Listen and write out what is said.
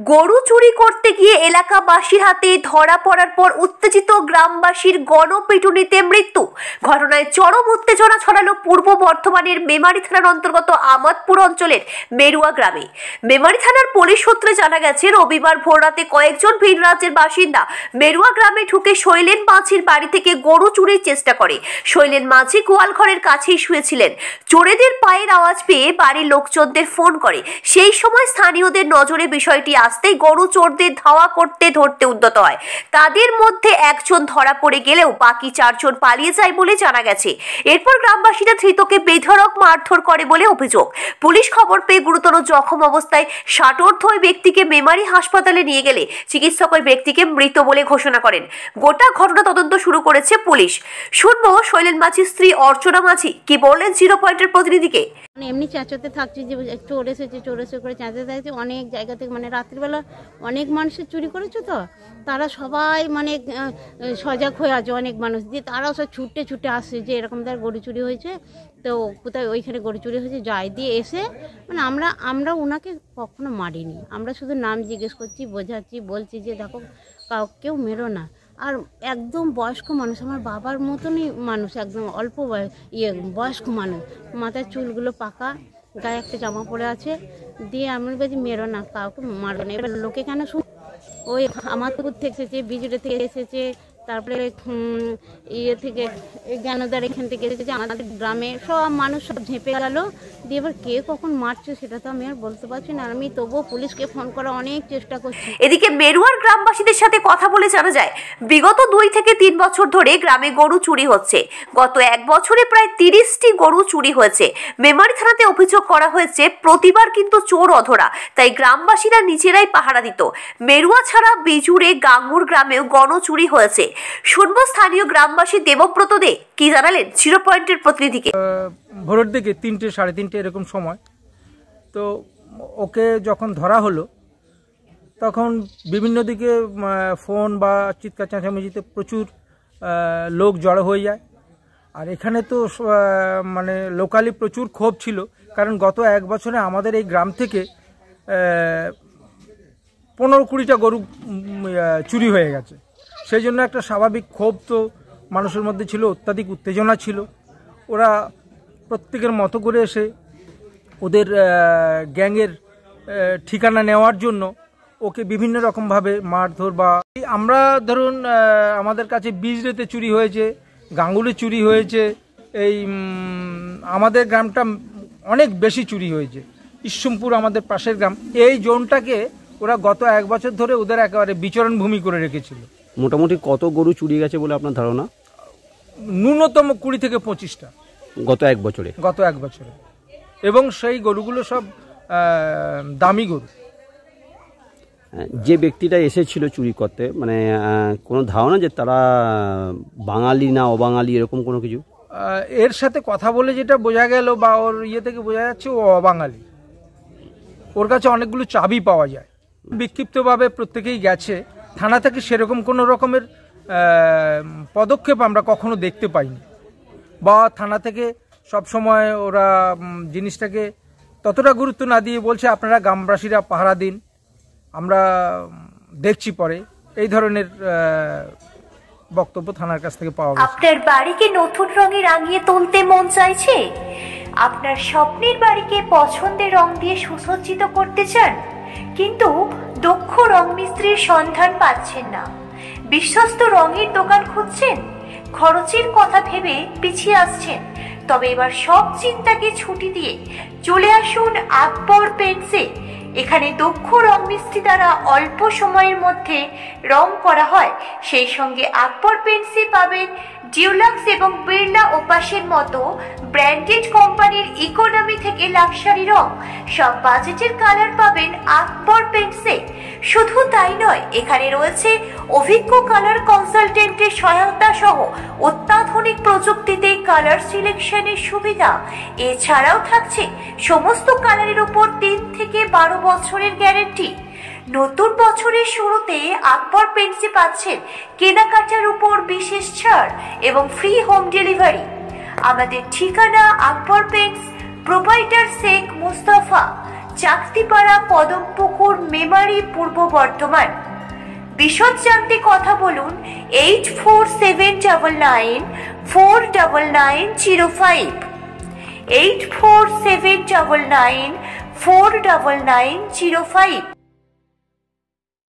গরু চুরি করতে গিয়ে এলাকাবাসীর হাতে ধরা পড়ার পর উত্তেজিত গ্রামবাসীর গণপিটুনিতে মৃত্যু। ঘটনায় চরম উত্তেজনা ছড়ালো পূর্ব বর্ধমানের মেমারি থানার অন্তর্গত আমাদপুর অঞ্চলের মেরুয়া গ্রামে। মেমারি থানার পুলিশ সূত্রে জানা গেছে, রবিবার ভোররাতে কয়েকজন ভিন রাজ্যের বাসিন্দা মেরুয়া গ্রামে ঢুকে শৈলেন মাঝির বাড়ি থেকে গরু চুরির চেষ্টা করে। শৈলেন মাঝি গোয়াল ঘরের কাছেই শুয়েছিলেন। চোরেদের পায়ের আওয়াজ পেয়ে বাড়ির লোকজনদের ফোন করে। সেই সময় স্থানীয়দের নজরে বিষয়টি আসতেই গরু চোরদের ধাওয়া করতে ধরতে উদ্যত হয়। তাদের মধ্যে একজন ধরা পড়ে গেলেও বাকি চারজন পালিয়ে যায় বলে জানা গেছে। এরপর গ্রামবাসীরা ধৃতকে বেধড়ক মারধর করে বলে অভিযোগ। পুলিশ খবর পেয়ে গুরুতর জখম অবস্থায় ষাটোর্ধ্ব ওই ব্যক্তিকে মেমারি হাসপাতালে নিয়ে গেলে চিকিৎসক ওই ব্যক্তিকে মৃত বলে ঘোষণা করেন। গোটা ঘটনা তদন্ত শুরু করেছে পুলিশ। শুনবো শৈলেন মাঝির স্ত্রী অর্চনা মাঝি কি বললেন জিরো পয়েন্টের প্রতিনিধিকে। এমনি চেঁচাতে থাকছি যে চোর এসেছে করে চেঁচাতে থাকছে। অনেক জায়গা থেকে মানে রাত্রিবেলা অনেক মানুষের চুরি করেছে, তো তারা সবাই মানে সজাগ হয়ে আছে। অনেক মানুষ দিয়ে তারাও সব ছুটে আসছে যে এরকম তার গরু চুরি হয়েছে, তো কোথায় ওইখানে গরু চুরি হয়েছে যায় দিয়ে এসে মানে আমরা ওনাকে কখনো মারিনি। আমরা শুধু নাম জিজ্ঞেস করছি, বোঝাচ্ছি, বলছি যে দেখো কেউ মেরো না। আর একদম বয়স্ক মানুষ, আমার বাবার মতনই মানুষ, একদম অল্প বয়স্ক মানুষ, মাথার চুলগুলো পাকা, গায়ে একটা জামা পরে আছে। দিয়ে আমি বলছি মেরো না, কাউকে মারো না। এবার লোকে কেন শুন, ওই আমাদপুর থেকে এসেছে, বিজুড়ে থেকে এসেছে, তারপরে থেকে জ্ঞানদার এখান থেকে এসেছে। আমাদের গ্রামে সব মানুষ সব ঝেঁপে গেল। দিয়ে এবার কে কখন মারছে সেটা তো আমি আর বলতে পারছি না। আমি তবুও পুলিশকে ফোন করা অনেক চেষ্টা করছি। এদিকে মেরুয়ার গ্রামবাসীদের সাথে কথা বলে জানা যায়, বিগত 2 থেকে 3 বছর ধরে গ্রামে গরু চুরি হচ্ছে। গত 1 বছরে প্রায় 30টি গরু চুরি হয়েছে। মেমারি থানাতে অভিযোগ করা হয়েছে, প্রতিবার কিন্তু চোর অধরা, তাই গ্রামবাসীরা নিজেরাই পাহারা দিত। মেরুয়া ছাড়া বিজুড়ে গাঙ্গুর গ্রামেও গণচুরি হয়েছে। শুনবো স্থানীয় গ্রামবাসী দেবব্রত দে কি জানালেন জিরো পয়েন্টের প্রতিনিধিকে। ভোরের দিকে 3টে সাড়ে 3টে এরকম সময়, তো ওকে যখন ধরা হলো তখন বিভিন্ন দিকে ফোন বা চিৎকার চেঁচামেচিতে প্রচুর লোক জড়ো হয়ে যায়। আর এখানে তো মানে লোকালি প্রচুর ক্ষোভ ছিল, কারণ গত 1 বছরে আমাদের এই গ্রাম থেকে 15-20টা গরু চুরি হয়ে গেছে। সেই জন্য একটা স্বাভাবিক ক্ষোভ তো মানুষের মধ্যে ছিল, অত্যাধিক উত্তেজনা ছিল। ওরা প্রত্যেকের মতো করে এসে ওদের গ্যাংয়ের ঠিকানা নেওয়ার জন্য ওকে বিভিন্ন রকমভাবে মারধর বা আমরা ধরুন আমাদের কাছে বিজড়েতে চুরি হয়েছে, গাঙ্গুলে চুরি হয়েছে, এই আমাদের গ্রামটা অনেক বেশি চুরি হয়েছে। ইসমপুর আমাদের পাশের গ্রাম, এই জোনটাকে ওরা গত 1 বছর ধরে ওদের একেবারে বিচরণ ভূমি করে রেখেছিল। মোটামুটি কত গরু চুরি গেছে বলে আপনার ধারণা? ন্যূনতম 20 থেকে 25টা গত 1 বছরে। এবং সেই গরুগুলো সব দামি গরু। যে ব্যক্তিটা এসেছিল চুরি করতে, মানে কোনো ধারণা যে তারা বাঙালি না অবাঙালি এরকম কোনো কিছু? এর সাথে কথা বলে যেটা বোঝা গেল বা ওর থেকে বোঝা যাচ্ছে ও অবাঙালি। ওর কাছে অনেকগুলো চাবি পাওয়া যায়। বিক্ষিপ্তভাবে প্রত্যেকেই গেছে। থানা থেকে সেরকম কোনো রকমের পদক্ষেপ আমরা কখনো দেখতে পাইনি, বা থানা থেকে সব সময় ওরা জিনিসটাকে ততটা গুরুত্ব না দিয়ে বলছে আপনারা গ্রামবাসীরা পাহারা দিন, আমরা দেখছি পরে। এই ধরনের বক্তব্য থানার কাছ থেকে পাওয়া গেছে। আপনার বাড়িকে নতুন রঙে রাঙিয়ে তুলতে মন চাইছে? আপনার স্বপ্নের বাড়িকে পছন্দের রং দিয়ে সুসজ্জিত করতে চান, কিন্তু দক্ষ রং মিস্ত্রির সন্ধান পাচ্ছেন না? বিশ্বস্ত রঙের দোকান খুঁজছেন? খরচের কথা ভেবে পিছিয়ে আসছেন? তবে এবার সব চিন্তাকে ছুটি দিয়ে চলে আসুন আকবর পেন্টসে। এখানে দক্ষ রং মিস্ত্রি দ্বারা অল্প সময়ের মধ্যে রং করা হয়। সেই সঙ্গে আকবর পেন্টসে পাবেন ডিউলাক্স এবং বিড়লা ওপাসের মতো ব্র্যান্ডেড কোম্পানির ইকোনমি থেকে লাক্সারি রং। সব বাজেটের কালার পাবেন আকবর পেন্টসে। শুধু তাই নয়, এখানে রয়েছে অভিজ্ঞ কালার কনসালটেন্টের সহায়তা সহ অত্যাধুনিক প্রযুক্তিতে কালার সিলেকশনের সুবিধা। এছাড়াও থাকছে সমস্ত কালারের উপর 3 থেকে 12 বছরের গ্যারেন্টি। নতুন বছরের শুরুতে আকবর পেন্টসে পাচ্ছেন কেনাকাটার উপর বিশেষ ছাড় এবং ফ্রি হোম ডেলিভারি। আমাদের ঠিকানা আকবর পেন্টস, প্রোপাইটার শেখ মুস্তাফা, চাকতিপাড়া, পদমপুকুর, মেমারি, পূর্ব বর্ধমান। বিশদ জানতে কথা বলুন 8479949905, 8479949905।